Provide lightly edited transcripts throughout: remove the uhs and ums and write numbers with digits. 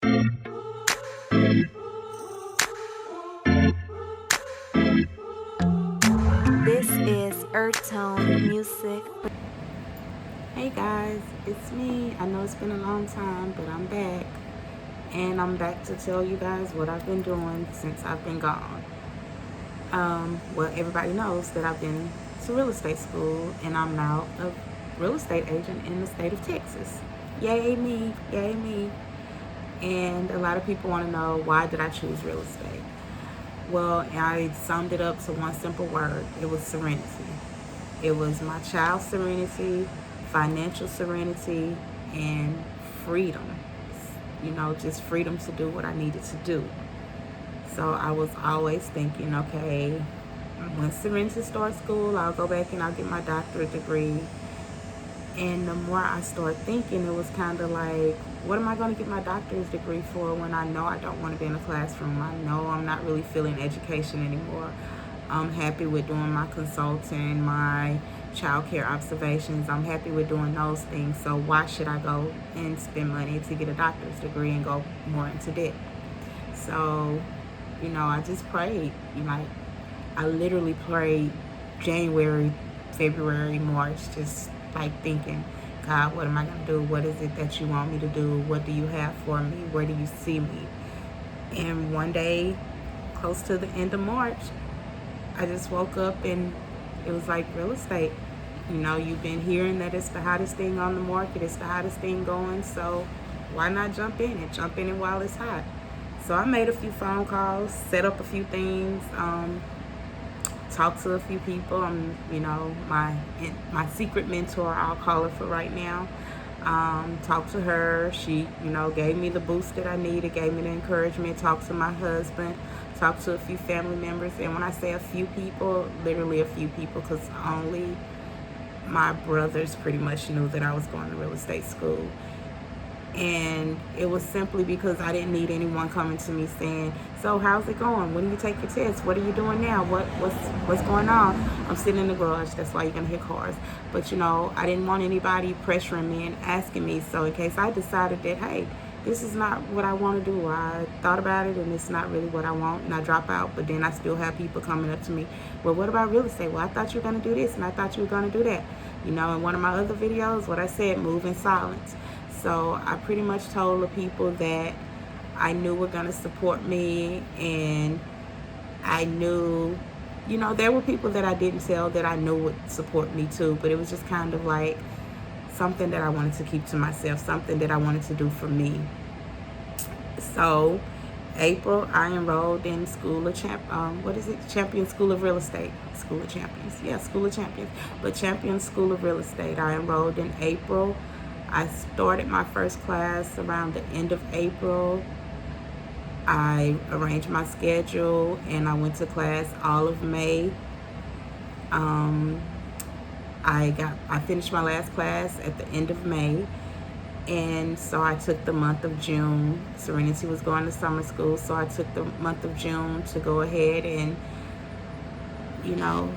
This is Earth Tone Music. Hey guys, it's me. I know it's been a long time, but I'm back. And I'm back to tell you guys what I've been doing since I've been gone. Well, everybody knows that I've been to real estate school and I'm now a real estate agent in the state of Texas. Yay me, yay me. And a lot of people want to know, why did I choose real estate? Well, I summed it up to one simple word. It was serenity. It was my child's serenity, financial serenity, and freedom. You know, just freedom to do what I needed to do. So I was always thinking, okay, when Serenity starts school, I'll go back and I'll get my doctorate degree. And the more I start thinking, it was kind of like, what am I going to get my doctorate degree for when I know I don't want to be in a classroom? I know I'm not really feeling education anymore. I'm happy with doing my consulting, my child care observations. I'm happy with doing those things. So why should I go and spend money to get a doctorate degree and go more into debt? So, you know, I just prayed. I literally prayed January, February, March, just like thinking, God, what am I going to do? What is it that you want me to do? What do you have for me? Where do you see me? And one day, close to the end of March, I just woke up and it was like real estate. You know, you've been hearing that it's the hottest thing on the market, it's the hottest thing going, so why not jump in it? Jump in it while it's hot. So I made a few phone calls, set up a few things, talked to a few people. You know, my secret mentor, I'll call her for right now. Talked to her. She, you know, gave me the boost that I needed, gave me the encouragement. Talked to my husband, talked to a few family members. And when I say a few people, literally a few people, because only my brothers pretty much knew that I was going to real estate school. And it was simply because I didn't need anyone coming to me saying, so how's it going? When do you take your test? What are you doing now? What's going on? I'm sitting in the garage. That's why you're going to hear cars. But, you know, I didn't want anybody pressuring me and asking me. So in case I decided that, hey, this is not what I want to do. I thought about it and it's not really what I want, and I drop out. But then I still have people coming up to me, well, what about real estate? Well, I thought you were going to do this and I thought you were going to do that. You know, in one of my other videos, what I said, move in silence. So I pretty much told the people that I knew were going to support me, and I knew, you know, there were people that I didn't tell that I knew would support me too, but it was just kind of like something that I wanted to keep to myself, something that I wanted to do for me. So April, I enrolled in Champion School of Real Estate. School of Champions. Yeah, School of Champions. But Champion School of Real Estate. I enrolled in April. I started my first class around the end of April. I arranged my schedule and I went to class all of May. I finished my last class at the end of May, and so I took the month of June. Serenity was going to summer school, so I took the month of June to go ahead and, you know,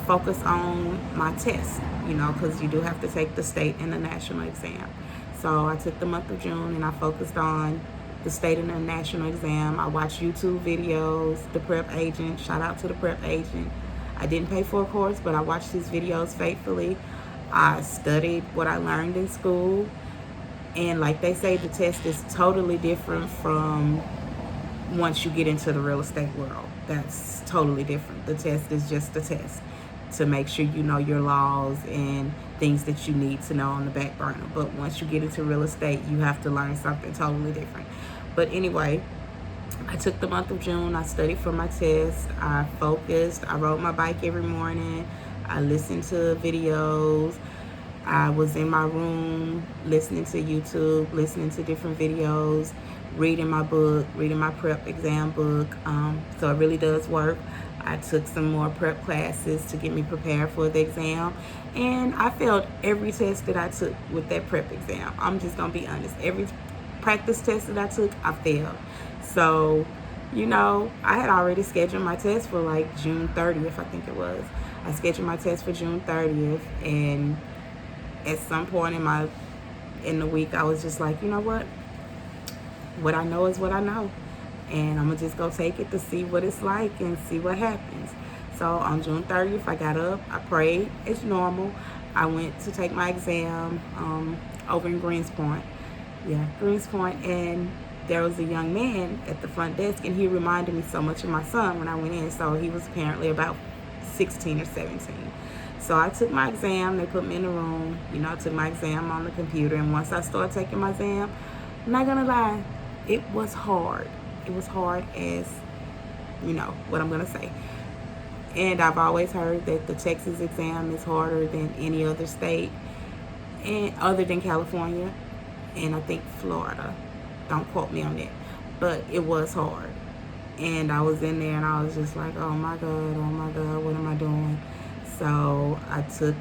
focus on my test, you know, because you do have to take the state and the national exam. So I took the month of June and I focused on the state and the national exam. I watched YouTube videos, the prep agent, shout out to the prep agent. I didn't pay for a course, but I watched his videos faithfully. I studied what I learned in school. And like they say, the test is totally different from once you get into the real estate world. That's totally different. The test is just a test to make sure you know your laws and things that you need to know on the back burner. But once you get into real estate, you have to learn something totally different. But anyway, I took the month of June. I studied for my test. I focused. I rode my bike every morning. I listened to videos. I was in my room listening to YouTube, listening to different videos, reading my book, reading my prep exam book. So it really does work. I took some more prep classes to get me prepared for the exam. And I failed every test that I took with that prep exam. I'm just going to be honest. Every practice test that I took, I failed. So, you know, I had already scheduled my test for like June 30th, I think it was. I scheduled my test for June 30th, and at some point in the week, I was just like, you know what? what I know is what I know. And I'm going to just go take it to see what it's like and see what happens. So on June 30th, I got up, I prayed as normal. I went to take my exam over in Greenspoint. Yeah, Greenspoint. And there was a young man at the front desk, and he reminded me so much of my son when I went in. So he was apparently about 16 or 17. So I took my exam. They put me in the room. I took my exam on the computer. And once I started taking my exam, I'm not going to lie, it was hard. It was hard as, what I'm going to say. And I've always heard that the Texas exam is harder than any other state, and other than California, and I think Florida. Don't quote me on that. But it was hard. And I was in there and I was just like, oh my God, what am I doing? So I took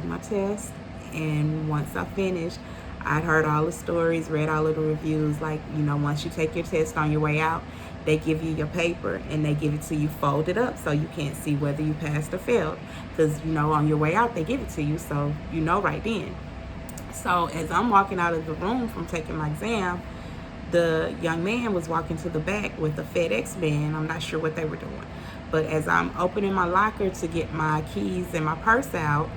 my test, and once I finished, I'd heard all the stories, read all of the reviews. Like, once you take your test on your way out, they give you your paper and they give it to you folded up so you can't see whether you passed or failed. Because, on your way out, they give it to you, so right then. So as I'm walking out of the room from taking my exam, the young man was walking to the back with a FedEx man. I'm not sure what they were doing. But as I'm opening my locker to get my keys and my purse out,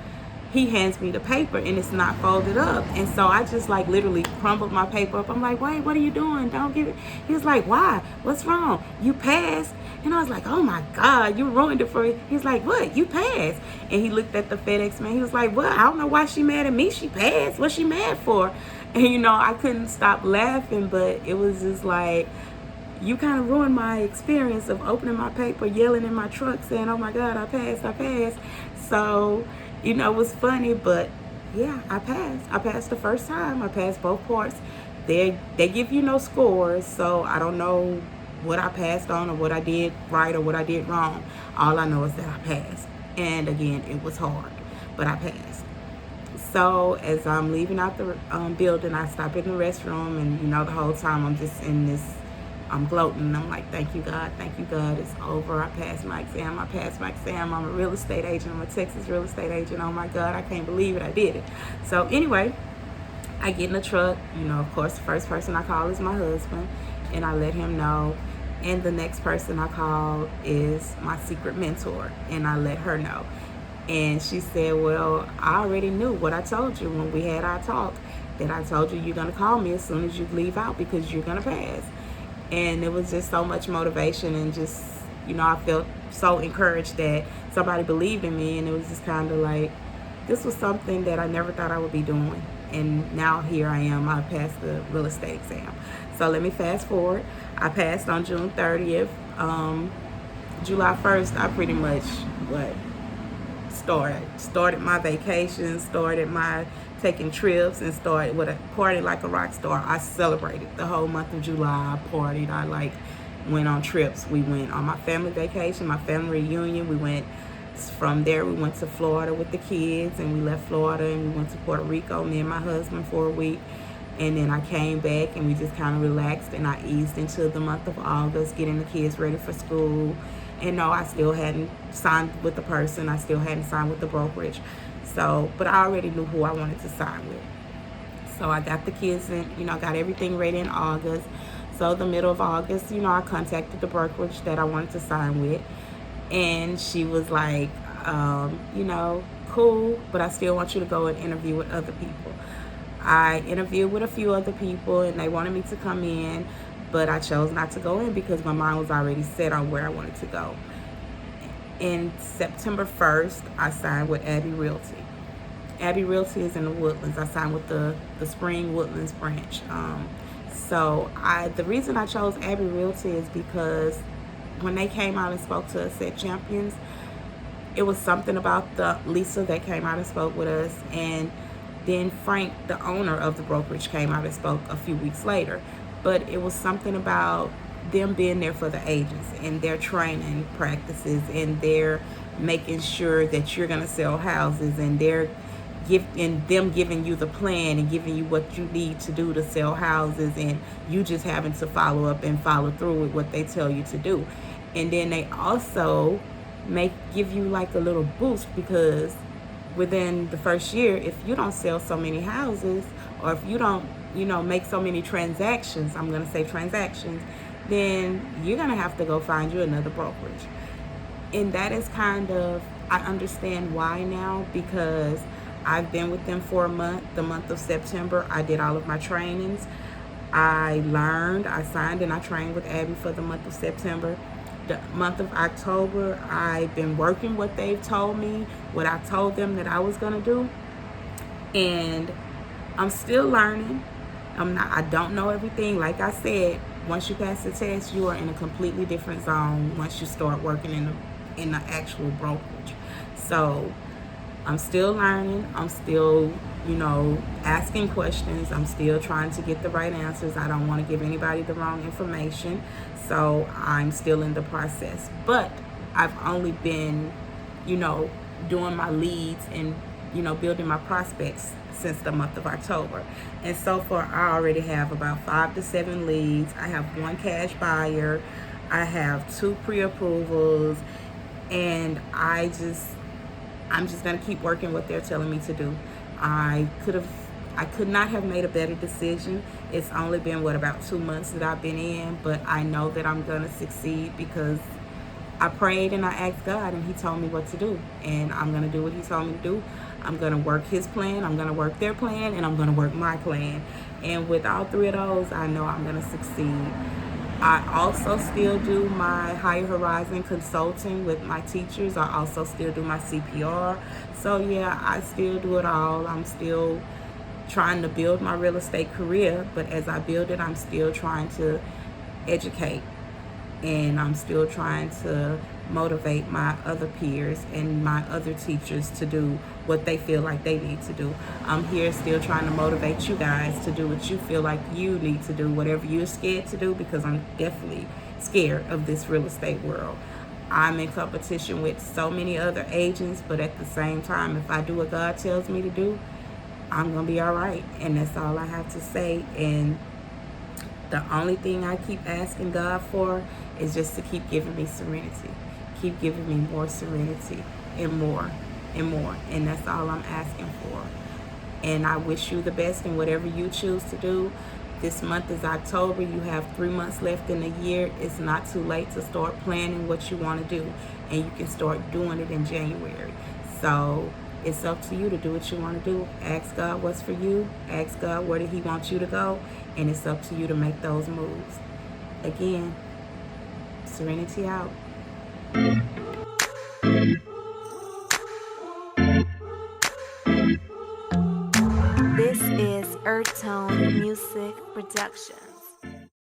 he hands me the paper and it's not folded up. And so I just like literally crumbled my paper up. I'm like, wait, what are you doing? Don't give it. He was like, why? What's wrong? You passed. And I was like, oh my God, you ruined it for me. He's like, what? You passed. And he looked at the FedEx man. He was like, what? I don't know why she mad at me. She passed. What's she mad for? And I couldn't stop laughing, but it was just like, you kind of ruined my experience of opening my paper, yelling in my truck, saying, oh my God, I passed. So, it was funny, but yeah, I passed. I passed the first time. I passed both parts. They give you no scores, so I don't know what I passed on or what I did right or what I did wrong. All I know is that I passed. And again, it was hard, but I passed. So as I'm leaving out the building, I stop in the restroom, and the whole time I'm just in this, I'm gloating. I'm like, thank you, God. It's over. I passed my exam. I'm a real estate agent. I'm a Texas real estate agent. Oh my God, I can't believe it. I did it. So anyway, I get in the truck. Of course, the first person I call is my husband, and I let him know. And the next person I call is my secret mentor, and I let her know. And she said, well, I already knew what I told you when we had our talk, that I told you you're going to call me as soon as you leave out because you're going to pass. And it was just so much motivation, and just, I felt so encouraged that somebody believed in me. And it was just kind of like, this was something that I never thought I would be doing. And now here I am. I passed the real estate exam. So let me fast forward. I passed on June 30th. July 1st, I pretty much, started my vacation, started my taking trips, and started with a party like a rock star. I celebrated the whole month of July. I partied. I went on trips. We went on my family vacation, my family reunion. We went from there. We went to Florida with the kids, and we left Florida and we went to Puerto Rico, me and my husband, for a week. And then I came back and we just kind of relaxed, and I eased into the month of August, getting the kids ready for school. And no, I still hadn't signed with the person. I still hadn't signed with the brokerage. So, but I already knew who I wanted to sign with. So I got the kids in, got everything ready in August. So the middle of August, I contacted the brokerage that I wanted to sign with. And she was like, cool, but I still want you to go and interview with other people. I interviewed with a few other people, and they wanted me to come in, but I chose not to go in because my mind was already set on where I wanted to go. In September 1st, I signed with Abbey Realty. Abbey Realty is in the Woodlands. I signed with the Spring Woodlands branch. The reason I chose Abbey Realty is because when they came out and spoke to us at Champions, it was something about the Lisa that came out and spoke with us, and then Frank, the owner of the brokerage, came out and spoke a few weeks later. But it was something about them being there for the agents and their training practices, and their making sure that you're going to sell houses, and them giving you the plan and giving you what you need to do to sell houses, and you just having to follow up and follow through with what they tell you to do. And then they also give you like a little boost, because within the first year, if you don't sell so many houses, or if you don't make so many transactions, I'm going to say transactions, then you're going to have to go find you another brokerage. And that is kind of, I understand why now, because I've been with them for a month. The month of September, I did all of my trainings. I learned, I signed, and I trained with Abby for the month of September. The month of October, I've been working what they've told me, what I told them that I was going to do. And I'm still learning. I don't know everything. Like I said, once you pass the test, you are in a completely different zone once you start working in the actual brokerage. So I'm still learning. I'm still, asking questions. I'm still trying to get the right answers. I don't want to give anybody the wrong information. So I'm still in the process. But I've only been, doing my leads and, building my prospects since the month of October. And so far, I already have about 5 to 7 leads. I have 1 cash buyer. I have 2 pre-approvals. And I'm just going to keep working what they're telling me to do. I could not have made a better decision. It's only been, about 2 months that I've been in, but I know that I'm going to succeed because I prayed and I asked God and he told me what to do. And I'm going to do what he told me to do. I'm going to work his plan, I'm going to work their plan, and I'm going to work my plan. And with all 3 of those, I know I'm going to succeed. I also still do my Higher Horizon consulting with my teachers. I also still do my CPR. So yeah, I still do it all. I'm still trying to build my real estate career, but as I build it, I'm still trying to educate, and I'm still trying to motivate my other peers and my other teachers to do what they feel like they need to do. I'm here still trying to motivate you guys to do what you feel like you need to do, whatever you're scared to do, because I'm definitely scared of this real estate world. I'm in competition with so many other agents, but at the same time, if I do what God tells me to do, I'm going to be all right. And that's all I have to say. And the only thing I keep asking God for is just to keep giving me serenity. Keep giving me more serenity and more and more. And that's all I'm asking for. And I wish you the best in whatever you choose to do. This month is October. You have 3 months left in the year. It's not too late to start planning what you want to do. And you can start doing it in January. So it's up to you to do what you want to do. Ask God what's for you. Ask God where did he want you to go. And it's up to you to make those moves. Again, serenity out. This is Earth Tone Music Production.